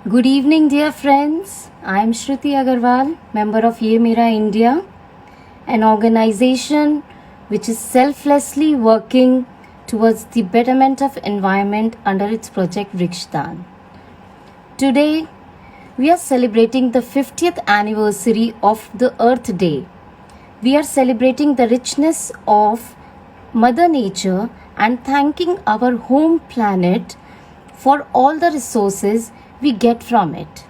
Good evening, dear friends. I am Shruti Agarwal, member of Ye Mera India, an organization which is selflessly working towards the betterment of environment under its project Vrikshdan. Today, we are celebrating the 50th anniversary of the Earth Day. We are celebrating the richness of Mother Nature and thanking our home planet for all the resources we get from it.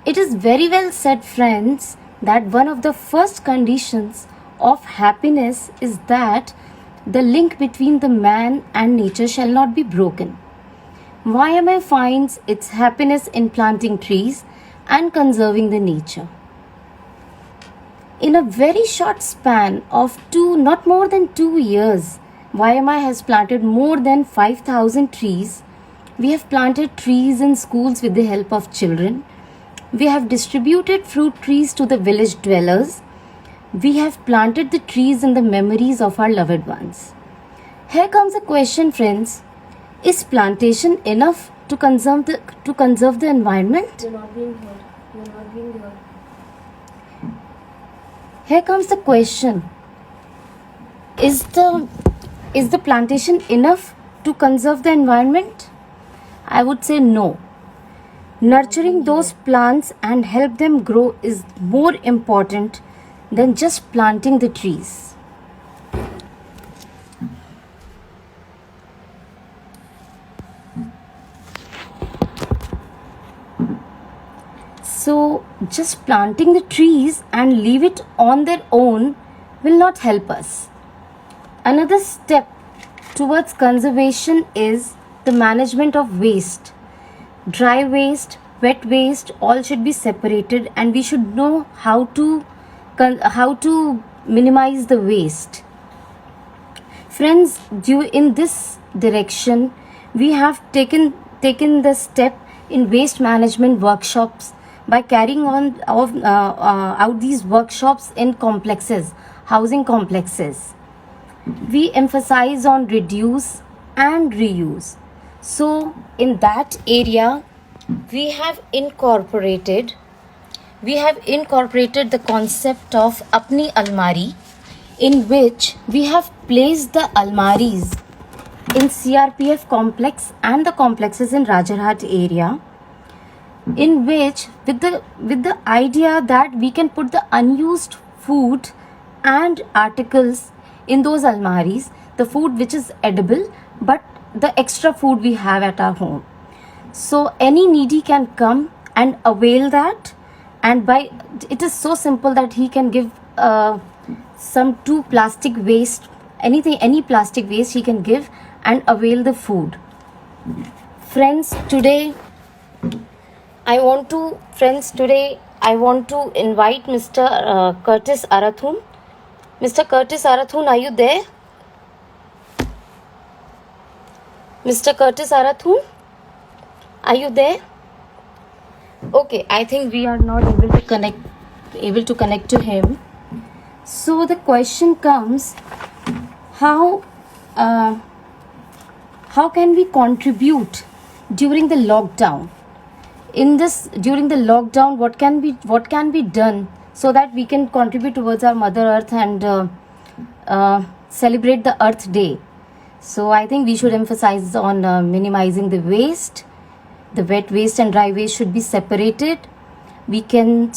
It is very well said, friends, that one of the first conditions of happiness is that the link between the man and nature shall not be broken. YMI finds its happiness in planting trees and conserving the nature. In a very short span of not more than 2 years, YMI has planted more than 5,000 trees. We have planted trees in schools with the help of children. We have distributed fruit trees to the village dwellers. We have planted the trees in the memories of our loved ones. Here comes a question, friends. Is plantation enough to conserve the environment? You're not being heard. You're not being heard. Here comes the question. Is the plantation enough to conserve the environment? I would say no. Nurturing those plants and help them grow is more important than just planting the trees. So, just planting the trees and leave it on their own will not help us. Another step towards conservation is the management of waste. Dry waste, wet waste, all should be separated, and we should know how to minimize the waste. Friends, in this direction, we have taken the step in waste management workshops by carrying on out these workshops in complexes, housing complexes. We emphasize on reduce and reuse. So in that area, we have incorporated the concept of Apni Almari, in which we have placed the almaris in CRPF complex and the complexes in Rajarhat area, in which with the idea that we can put the unused food and articles in those almaris, the food which is edible but the extra food we have at our home. So any needy can come and avail that, and it is so simple that he can give some plastic waste, any plastic waste he can give and avail the food. Friends, today I want to invite Mr. Curtis Arathun. Mr. Curtis Arathun, are you there? Mr. Curtis Arathun, are you there? Okay, I think we are not able to connect to him. So the question comes, how can we contribute during the lockdown? During the lockdown, what can be done so that we can contribute towards our Mother Earth and celebrate the Earth Day? So I think we should emphasize on minimizing the waste. The wet waste and dry waste should be separated. We can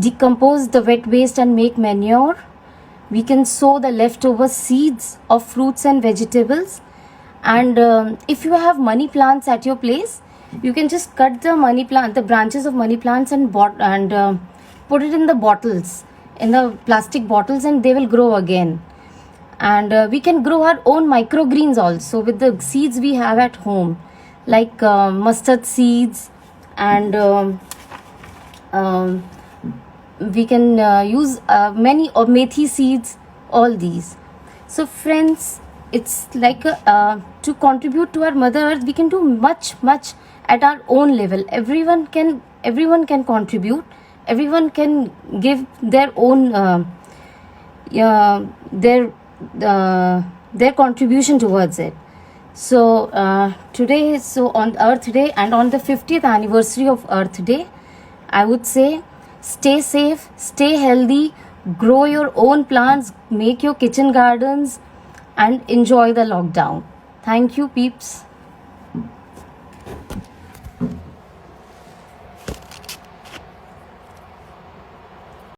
decompose the wet waste and make manure. We can sow the leftover seeds of fruits and vegetables. And if you have money plants at your place, you can just cut the branches of money plants and put it in the bottles, in the plastic bottles, and they will grow again. And we can grow our own microgreens also with the seeds we have at home, like mustard seeds, and we can use many methi seeds, all these. So friends, it's like to contribute to our Mother Earth, we can do much at our own level. Everyone can contribute. Everyone can give their own their contribution towards it. So today, so on Earth Day and on the 50th anniversary of Earth Day, I would say stay safe, stay healthy, grow your own plants, make your kitchen gardens, and enjoy the lockdown. Thank you, peeps.